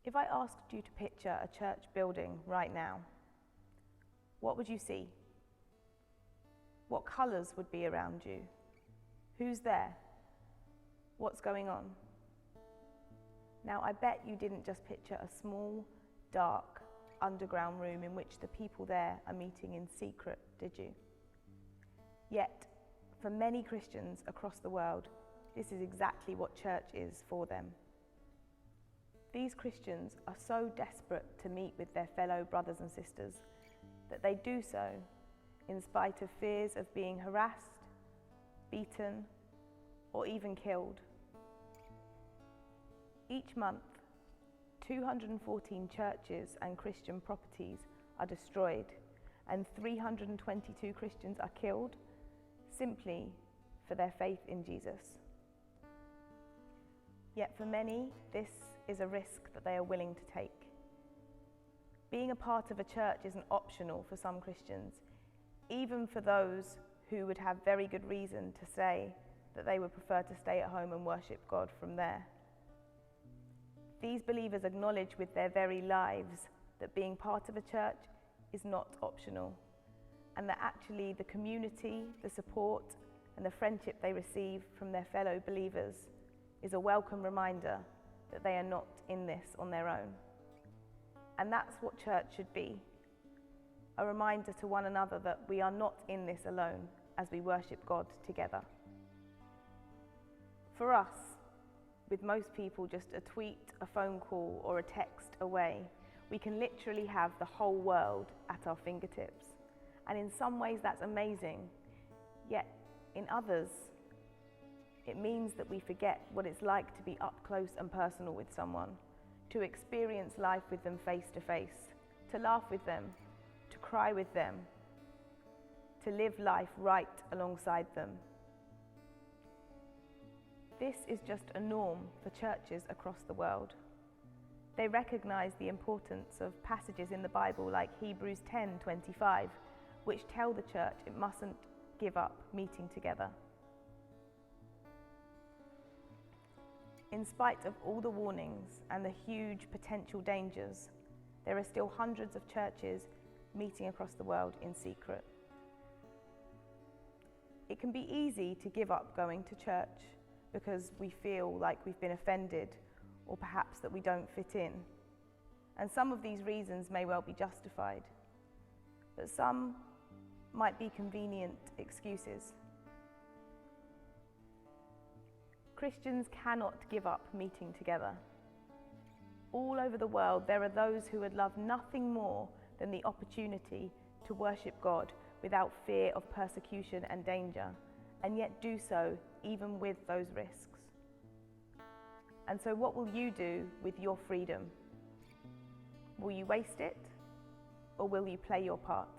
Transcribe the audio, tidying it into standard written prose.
If I asked you to picture a church building right now, what would you see? What colours would be around you? Who's there? What's going on? Now, I bet you didn't just picture a small, dark, underground room in which the people there are meeting in secret, did you? Yet, for many Christians across the world, this is exactly what church is for them. These Christians are so desperate to meet with their fellow brothers and sisters that they do so in spite of fears of being harassed, beaten, or even killed. Each month, 214 churches and Christian properties are destroyed, and 322 Christians are killed simply for their faith in Jesus. Yet for many, this is a risk that they are willing to take. Being a part of a church isn't optional for some Christians, even for those who would have very good reason to say that they would prefer to stay at home and worship God from there. These believers acknowledge with their very lives that being part of a church is not optional, and that actually the community, the support, and the friendship they receive from their fellow believers is a welcome reminder that they are not in this on their own. And that's what church should be, a reminder to one another that we are not in this alone as we worship God together. For us, with most people just a tweet, a phone call, or a text away, we can literally have the whole world at our fingertips. And in some ways that's amazing, yet in others, it means that we forget what it's like to be up close and personal with someone, to experience life with them face to face, to laugh with them, to cry with them, to live life right alongside them. This is just a norm for churches across the world. They recognize the importance of passages in the Bible like Hebrews 10:25, which tell the church it mustn't give up meeting together. In spite of all the warnings and the huge potential dangers, there are still hundreds of churches meeting across the world in secret. It can be easy to give up going to church because we feel like we've been offended, or perhaps that we don't fit in. And some of these reasons may well be justified, but some might be convenient excuses. Christians cannot give up meeting together. All over the world, there are those who would love nothing more than the opportunity to worship God without fear of persecution and danger, and yet do so even with those risks. And so what will you do with your freedom? Will you waste it, or will you play your part?